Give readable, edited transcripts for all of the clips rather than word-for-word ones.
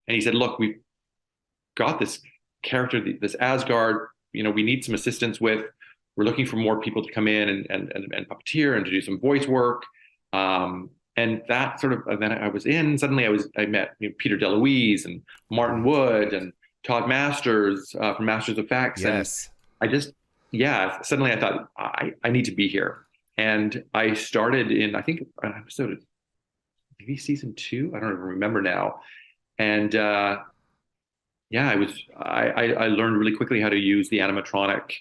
And he said, look, we've got this character, this Asgard, we need some assistance with. We're looking for more people to come in and puppeteer and to do some voice work. And that sort of event I was in, suddenly I met Peter DeLuise and Martin Wood and Todd Masters from Masters of Effects. Yes. And suddenly I thought, I need to be here. And I started in, I think, an episode, maybe season 2. I don't even remember now. And I learned really quickly how to use the animatronic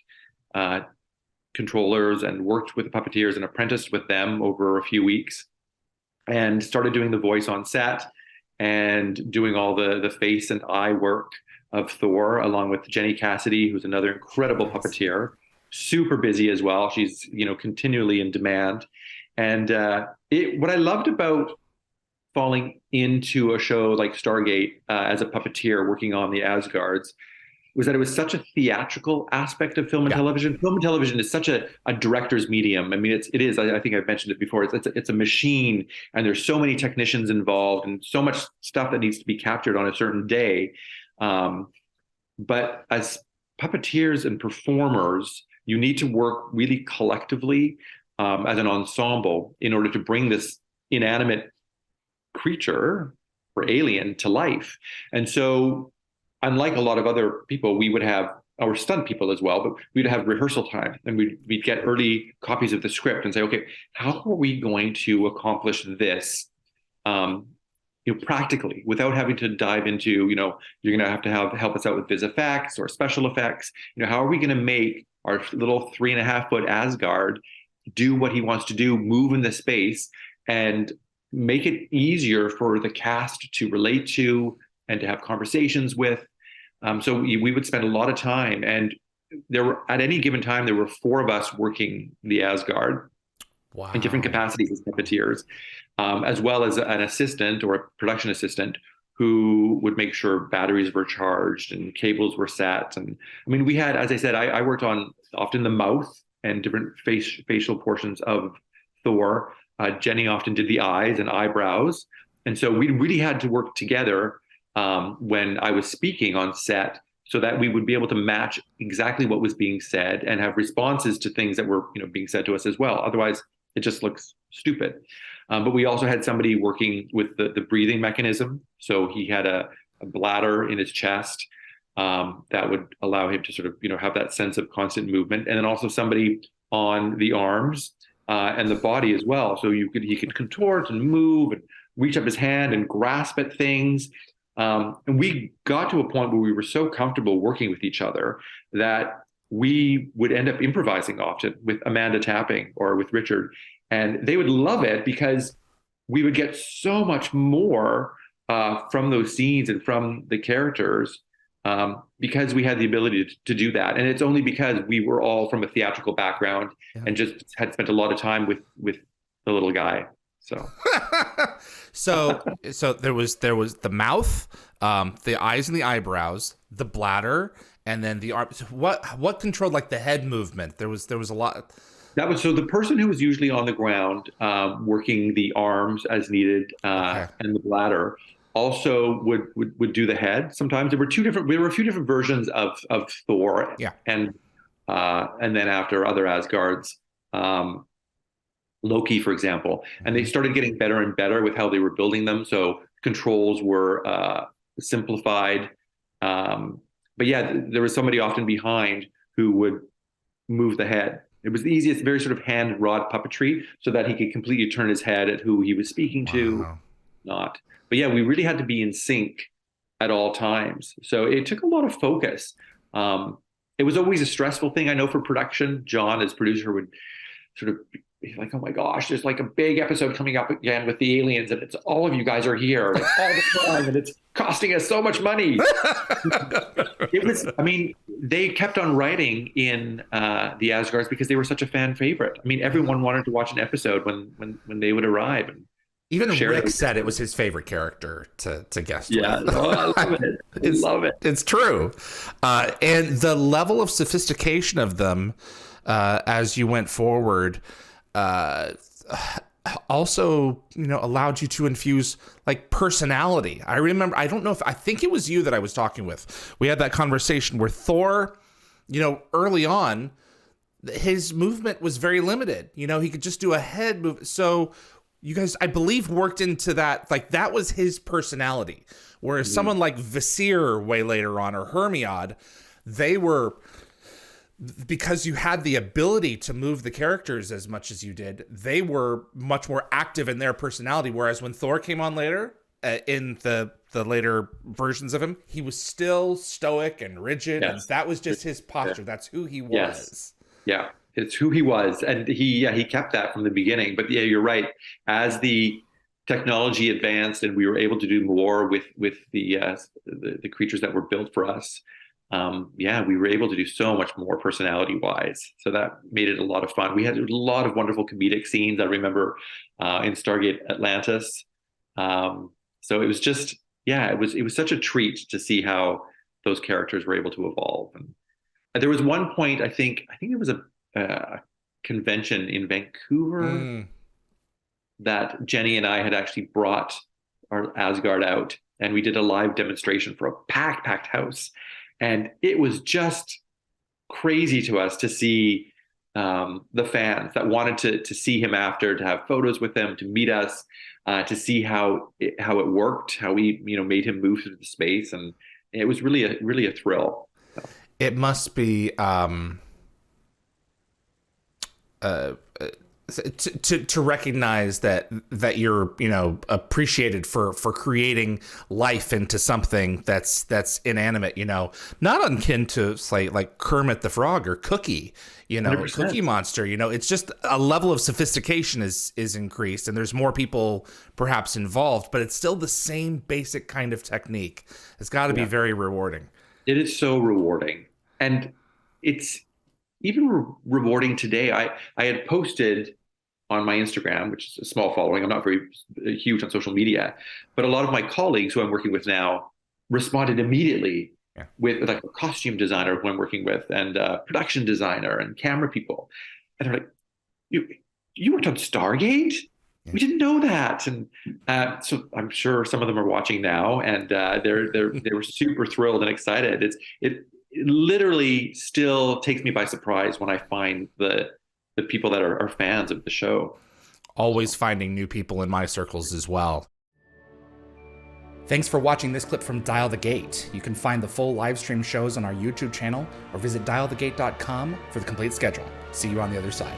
controllers and worked with the puppeteers and apprenticed with them over a few weeks and started doing the voice on set and doing all the face and eye work of Thor, along with Jenny Cassidy, who's another incredible puppeteer, super busy as well. She's, continually in demand. And what I loved about falling into a show like Stargate as a puppeteer working on the Asgards was that it was such a theatrical aspect of film and television. Film and television is such a director's medium. I mean, it is. I think I've mentioned it before. It's a machine, and there's so many technicians involved, and so much stuff that needs to be captured on a certain day. But as puppeteers and performers, you need to work really collectively as an ensemble in order to bring this inanimate creature or alien to life. And so, unlike a lot of other people, we would have our stunt people as well, but we'd have rehearsal time, and we'd get early copies of the script and say, okay, how are we going to accomplish this practically without having to dive into, you're going to have help us out with vis effects or special effects. How are we going to make our little 3.5-foot Asgard do what he wants to do, move in the space, and make it easier for the cast to relate to and to have conversations with. So we would spend a lot of time, and at any given time, there were 4 of us working the Asgard in different capacities as puppeteers, as well as an assistant or a production assistant who would make sure batteries were charged and cables were set. And I mean, we had, as I said, I worked on often the mouth and different facial portions of Thor. Jenny often did the eyes and eyebrows. And so we really had to work together when I was speaking on set so that we would be able to match exactly what was being said and have responses to things that were being said to us as well. Otherwise, it just looks stupid. But we also had somebody working with the breathing mechanism. So he had a bladder in his chest that would allow him to sort of, have that sense of constant movement. And then also somebody on the arms and the body as well. So he could contort and move and reach up his hand and grasp at things. And we got to a point where we were so comfortable working with each other that we would end up improvising often with Amanda tapping or with Richard. And they would love it because we would get so much more from those scenes and from the characters because we had the ability to do that. And it's only because we were all from a theatrical background and just had spent a lot of time with the little guy. So, so there was the mouth, the eyes and the eyebrows, the bladder, and then the arms. What controlled like the head movement? There was a lot. That was so the person who was usually on the ground working the arms as needed and the bladder also would do the head. Sometimes there were a few different versions of Thor. Yeah. And then after other Asgards, Loki, for example, and they started getting better and better with how they were building them. So controls were simplified. But yeah, there was somebody often behind who would move the head. It was the easiest, very sort of hand rod puppetry so that he could completely turn his head at who he was speaking to, not. But yeah, we really had to be in sync at all times. So it took a lot of focus. It was always a stressful thing. I know for production, John as producer would sort of be like, oh my gosh, there's like a big episode coming up again with the aliens and it's all of you guys are here like, all the time and it's costing us so much money. It was, I mean, they kept on writing in the Asgards because they were such a fan favorite. I mean, everyone wanted to watch an episode when they would arrive. And even Rick said it was his favorite character to guest with. I love it. I love it. It's true. And the level of sophistication of them as you went forward, also, allowed you to infuse like personality. I remember, I think it was you that I was talking with. We had that conversation where Thor, early on, his movement was very limited. He could just do a head move. So you guys, I believe, worked into that. Like, that was his personality. Whereas someone like Visir way later on, or Hermiod, they were, because you had the ability to move the characters as much as you did, they were much more active in their personality. Whereas when Thor came on later, in the later versions of him, he was still stoic and rigid, and that was just his posture. That's who he was. Yes. Yeah, it's who he was, and he kept that from the beginning. But yeah, you're right. As the technology advanced and we were able to do more with the creatures that were built for us, we were able to do so much more personality wise. So that made it a lot of fun. We had a lot of wonderful comedic scenes. I remember in Stargate Atlantis. So it was just, it was such a treat to see how those characters were able to evolve. And there was one point, I think it was a convention in Vancouver that Jenny and I had actually brought our Asgard out, and we did a live demonstration for a packed house. And it was just crazy to us to see the fans that wanted to see him after, to have photos with him, to meet us, to see how it worked, how we made him move through the space, and it was really a thrill. It must be to recognize that you're appreciated for creating life into something that's inanimate, not akin to say like Kermit the Frog or Cookie, 100%. Cookie Monster. It's just a level of sophistication is increased, and there's more people perhaps involved, but it's still the same basic kind of technique. It's got to be very rewarding. It is so rewarding, and it's even rewarding today. I had posted on my Instagram, which is a small following. I'm not very huge on social media, but a lot of my colleagues who I'm working with now responded immediately with like a costume designer who I'm working with, and a production designer and camera people. And they're like, you worked on Stargate? We didn't know that. And so I'm sure some of them are watching now, and they were super thrilled and excited. It literally still takes me by surprise when I find the people that are fans of the show. Always finding new people in my circles as well. Thanks for watching this clip from Dial the Gate. You can find the full live stream shows on our YouTube channel, or visit dialthegate.com for the complete schedule. See you on the other side.